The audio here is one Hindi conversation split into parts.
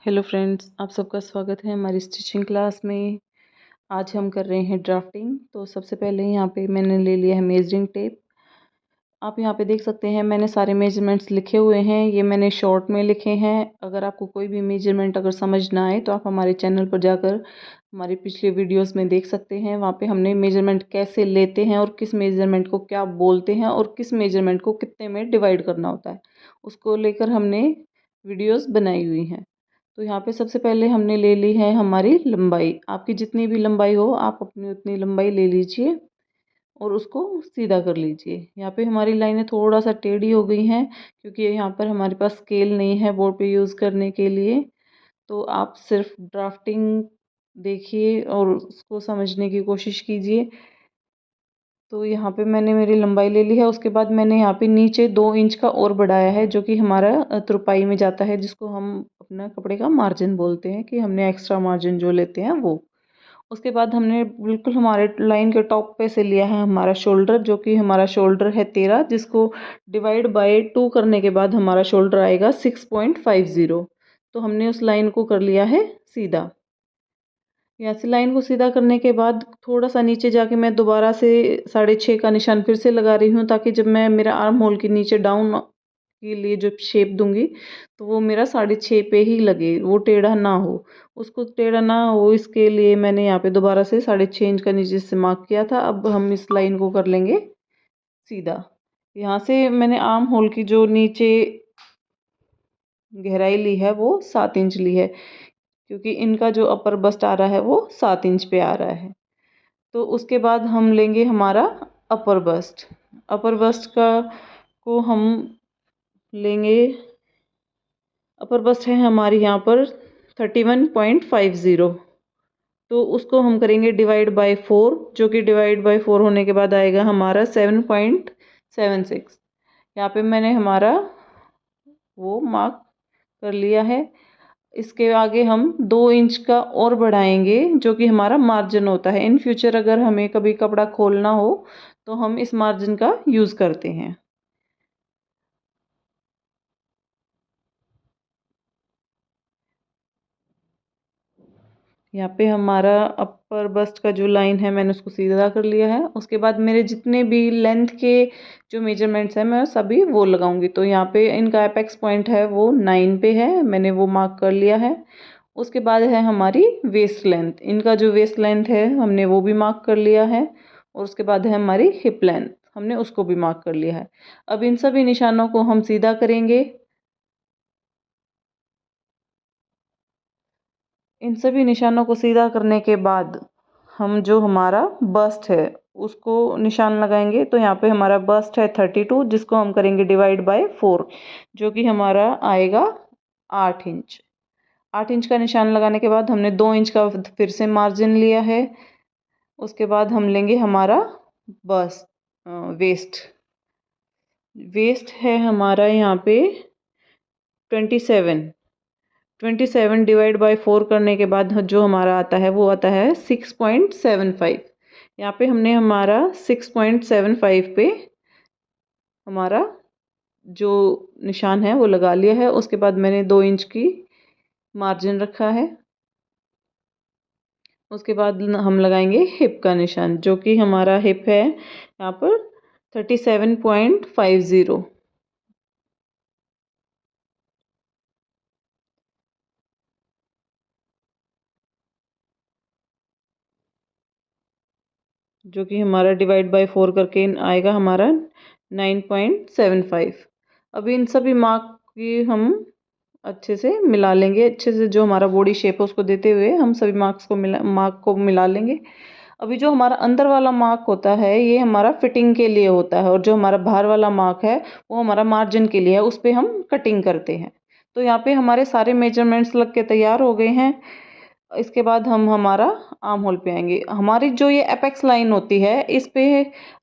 हेलो फ्रेंड्स, आप सबका स्वागत है हमारी स्टिचिंग क्लास में। आज हम कर रहे हैं ड्राफ्टिंग। तो सबसे पहले यहाँ पे मैंने ले लिया है मेजरिंग टेप। आप यहाँ पे देख सकते हैं मैंने सारे मेजरमेंट्स लिखे हुए हैं। ये मैंने शॉर्ट में लिखे हैं। अगर आपको कोई भी मेजरमेंट अगर समझ ना आए तो आप हमारे चैनल पर जाकर हमारी पिछले वीडियोस में देख सकते हैं। वहाँ पे हमने मेजरमेंट कैसे लेते हैं और किस मेजरमेंट को क्या बोलते हैं और किस मेजरमेंट को कितने में डिवाइड करना होता है, उसको लेकर हमने वीडियोज़ बनाई हुई हैं। तो यहाँ पे सबसे पहले हमने ले ली है हमारी लंबाई। आपकी जितनी भी लंबाई हो आप अपनी उतनी लंबाई ले लीजिए और उसको सीधा कर लीजिए। यहाँ पे हमारी लाइनें थोड़ा सा टेढ़ी हो गई हैं क्योंकि यहाँ पर हमारे पास स्केल नहीं है बोर्ड पे यूज़ करने के लिए। तो आप सिर्फ ड्राफ्टिंग देखिए और उसको समझने की कोशिश कीजिए। तो यहाँ पे मैंने मेरी लंबाई ले ली है। उसके बाद मैंने यहाँ पे नीचे 2 इंच का और बढ़ाया है जो कि हमारा तुरपाई में जाता है, जिसको हम अपना कपड़े का मार्जिन बोलते हैं कि हमने एक्स्ट्रा मार्जिन जो लेते हैं वो। उसके बाद हमने बिल्कुल हमारे लाइन के टॉप पे से लिया है हमारा शोल्डर, जो कि हमारा शोल्डर है 13, जिसको डिवाइड बाय 2 करने के बाद हमारा शोल्डर आएगा 6.50। तो हमने उस लाइन को कर लिया है सीधा। यहाँ से लाइन को सीधा करने के बाद थोड़ा सा नीचे जाके मैं दोबारा से 6.5 का निशान फिर से लगा रही हूँ, ताकि जब मैं मेरा आर्म होल के नीचे डाउन के लिए जो शेप दूंगी तो वो मेरा 6.5 पे ही लगे, वो टेढ़ा ना हो। उसको टेढ़ा ना हो इसके लिए मैंने यहाँ पे दोबारा से 6.5 इंच का नीचे से मार्क किया था। अब हम इस लाइन को कर लेंगे सीधा। यहाँ से मैंने आर्म होल की जो नीचे गहराई ली है वो 7 इंच ली है, क्योंकि इनका जो अपर बस्ट आ रहा है वो 7 इंच पे आ रहा है। तो उसके बाद हम लेंगे हमारा अपर बस्ट। अपर बस्ट का को हम लेंगे, अपर बस्ट है हमारी यहाँ पर 31.50। तो उसको हम करेंगे डिवाइड बाय 4, जो कि डिवाइड बाय 4 होने के बाद आएगा हमारा 7.76। यहाँ पे मैंने हमारा वो मार्क कर लिया है। इसके आगे हम 2 इंच का और बढ़ाएंगे, जो कि हमारा मार्जिन होता है। इन फ्यूचर अगर हमें कभी कपड़ा खोलना हो तो हम इस मार्जिन का यूज़ करते हैं। यहाँ पे हमारा अपर बस्ट का जो लाइन है मैंने उसको सीधा कर लिया है। उसके बाद मेरे जितने भी लेंथ के जो मेजरमेंट्स हैं मैं सभी वो लगाऊंगी। तो यहाँ पे इनका एपेक्स पॉइंट है वो 9 पे है, मैंने वो मार्क कर लिया है। उसके बाद है हमारी वेस्ट लेंथ, इनका जो वेस्ट लेंथ है हमने वो भी मार्क कर लिया है। और उसके बाद है हमारी हिप लेंथ, हमने उसको भी मार्क कर लिया है। अब इन सभी निशानों को हम सीधा करेंगे। इन सभी निशानों को सीधा करने के बाद हम जो हमारा बस्ट है उसको निशान लगाएंगे। तो यहाँ पे हमारा बस्ट है 32, जिसको हम करेंगे डिवाइड बाय 4, जो कि हमारा आएगा 8 इंच। 8 इंच का निशान लगाने के बाद हमने 2 इंच का फिर से मार्जिन लिया है। उसके बाद हम लेंगे हमारा बस्ट वेस्ट। वेस्ट है हमारा यहाँ पे 27। 27 डिवाइड बाय 4 करने के बाद जो हमारा आता है वो आता है 6.75। यहाँ पे हमने हमारा 6.75 पे हमारा जो निशान है वो लगा लिया है। उसके बाद मैंने 2 इंच की मार्जिन रखा है। उसके बाद हम लगाएंगे हिप का निशान, जो कि हमारा हिप है यहाँ पर 37.50, जो कि हमारा डिवाइड बाय 4 करके आएगा हमारा 9.75। अभी इन सभी मार्क की हम अच्छे से मिला लेंगे, अच्छे से जो हमारा बॉडी शेप है उसको देते हुए हम सभी मार्क को मिला लेंगे। अभी जो हमारा अंदर वाला मार्क होता है ये हमारा फिटिंग के लिए होता है, और जो हमारा बाहर वाला मार्क है वो हमारा मार्जिन के लिए है, उस पर हम कटिंग करते हैं। तो यहाँ पे हमारे सारे मेजरमेंट्स लग के तैयार हो गए हैं। इसके बाद हम हमारा आर्म होल पे आएंगे। हमारी जो ये एपेक्स लाइन होती है इस पे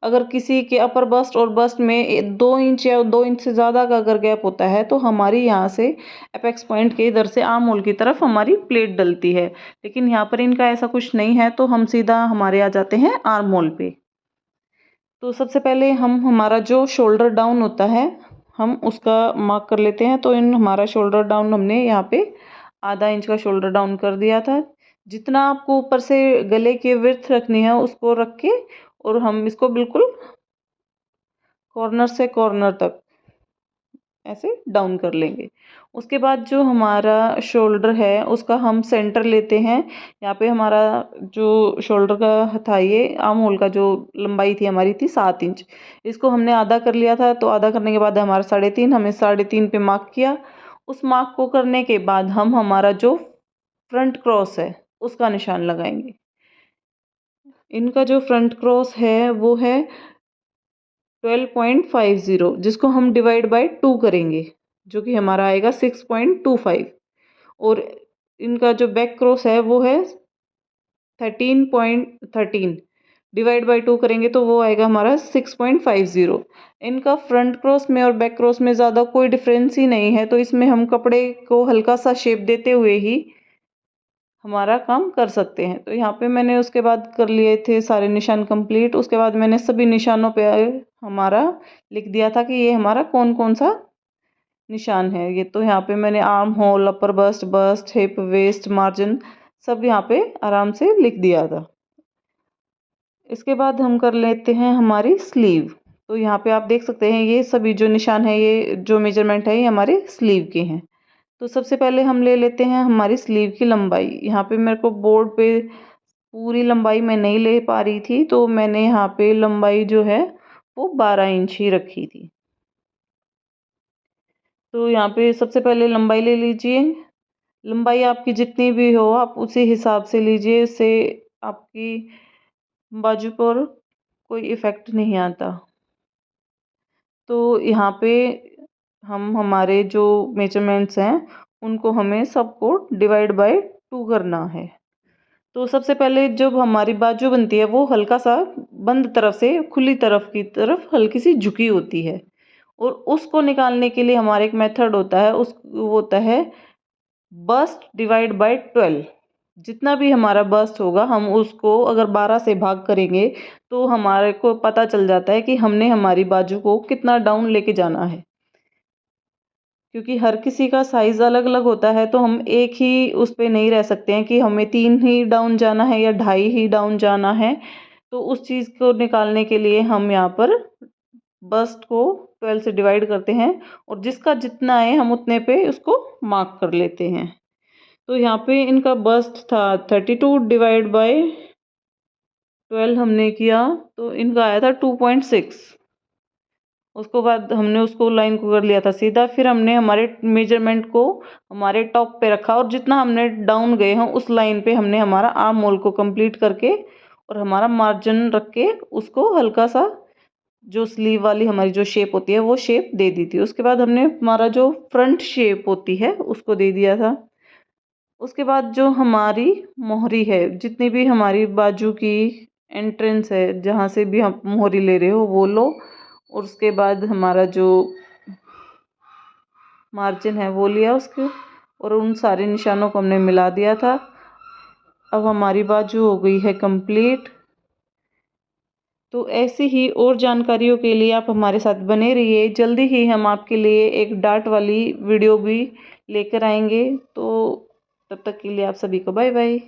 अगर किसी के अपर बस्ट और बस्ट में 2 इंच या 2 इंच से ज़्यादा का अगर गैप होता है तो हमारी यहाँ से एपेक्स पॉइंट के इधर से आर्म होल की तरफ हमारी प्लेट डलती है। लेकिन यहाँ पर इनका ऐसा कुछ नहीं है, तो हम सीधा हमारे आ जाते हैं आर्म होल पे। तो सबसे पहले हम हमारा जो शोल्डर डाउन होता है हम उसका मार्क कर लेते हैं। तो इन हमारा शोल्डर डाउन हमने यहाँ पे आधा इंच का शोल्डर डाउन कर दिया था। जितना आपको ऊपर से गले की विड्थ रखनी है उसको रख के और हम इसको बिल्कुल कॉर्नर से कॉर्नर तक ऐसे डाउन कर लेंगे। उसके बाद जो हमारा शोल्डर है उसका हम सेंटर लेते हैं। यहाँ पे हमारा जो शोल्डर का था, ये आर्म होल का जो लंबाई थी हमारी थी 7 इंच। इसको हमने आधा कर लिया था, तो आधा करने के बाद हमारा 3.5, हमने 3.5 पे मार्क किया। उस मार्क को करने के बाद हम हमारा जो फ्रंट क्रॉस है उसका निशान लगाएंगे। इनका जो फ्रंट क्रॉस है वो है 12.50, जिसको हम डिवाइड बाय 2 करेंगे, जो कि हमारा आएगा 6.25। और इनका जो बैक क्रॉस है वो है 13.13, डिवाइड बाय 2 करेंगे तो वो आएगा हमारा 6.50। इनका फ्रंट क्रॉस में और बैक क्रॉस में ज़्यादा कोई डिफरेंस ही नहीं है, तो इसमें हम कपड़े को हल्का सा शेप देते हुए ही हमारा काम कर सकते हैं। तो यहाँ पे मैंने उसके बाद कर लिए थे सारे निशान कंप्लीट। उसके बाद मैंने सभी निशानों पे हमारा लिख दिया था कि ये हमारा कौन कौन सा निशान है। ये तो यहाँ पे मैंने armhole, upper bust, bust, hip, waist, margin सब यहाँ पे आराम से लिख दिया था। इसके बाद हम कर लेते हैं हमारी स्लीव। तो यहाँ पे आप देख सकते हैं ये सभी जो निशान है, ये जो मेजरमेंट है, ये हमारे स्लीव के हैं। तो सबसे पहले हम ले लेते हैं हमारी स्लीव की लंबाई। यहाँ पे मेरे को बोर्ड पे पूरी लंबाई मैं नहीं ले पा रही थी, तो मैंने यहाँ पे लंबाई जो है वो 12 इंच ही रखी थी। तो यहाँ पे सबसे पहले लंबाई ले लीजिए। लंबाई आपकी जितनी भी हो आप उसी हिसाब से लीजिए, इससे आपकी बाजू पर कोई इफ़ेक्ट नहीं आता। तो यहाँ पे हम हमारे जो मेजरमेंट्स हैं उनको हमें सबको डिवाइड बाय 2 करना है। तो सबसे पहले जब हमारी बाजू बनती है वो हल्का सा बंद तरफ से खुली तरफ की तरफ हल्की सी झुकी होती है, और उसको निकालने के लिए हमारा एक मेथड होता है, उस वो होता है बस्ट डिवाइड बाय 12। जितना भी हमारा बस्ट होगा हम उसको अगर 12 से भाग करेंगे तो हमारे को पता चल जाता है कि हमने हमारी बाजू को कितना डाउन लेके जाना है। क्योंकि हर किसी का साइज़ अलग अलग होता है, तो हम एक ही उस पे नहीं रह सकते हैं कि हमें 3 ही डाउन जाना है या 2.5 ही डाउन जाना है। तो उस चीज़ को निकालने के लिए हम यहाँ पर बस्ट को 12 से डिवाइड करते हैं, और जिसका जितना है हम उतने पे उसको मार्क कर लेते हैं। तो यहाँ पे इनका बस्ट था 32 डिवाइड बाय 12 हमने किया, तो इनका आया था 2.6। उसको बाद हमने उसको लाइन को कर लिया था सीधा। फिर हमने हमारे मेजरमेंट को हमारे टॉप पे रखा, और जितना हमने डाउन गए हैं उस लाइन पे हमने हमारा आर्म होल को कंप्लीट करके और हमारा मार्जिन रख के उसको हल्का सा जो स्लीव वाली हमारी जो शेप होती है वो शेप दे दी थी। उसके बाद हमने हमारा जो फ्रंट शेप होती है उसको दे दिया था। उसके बाद जो हमारी मोहरी है, जितनी भी हमारी बाजू की एंट्रेंस है, जहाँ से भी हम मोहरी ले रहे हो वो लो, और उसके बाद हमारा जो मार्जिन है वो लिया उसके, और उन सारे निशानों को हमने मिला दिया था। अब हमारी बाजू हो गई है कंप्लीट। तो ऐसी ही और जानकारियों के लिए आप हमारे साथ बने रहिए। जल्दी ही हम आपके लिए एक डार्ट वाली वीडियो भी लेकर आएंगे। तो तब तक के लिए आप सभी को बाय बाय।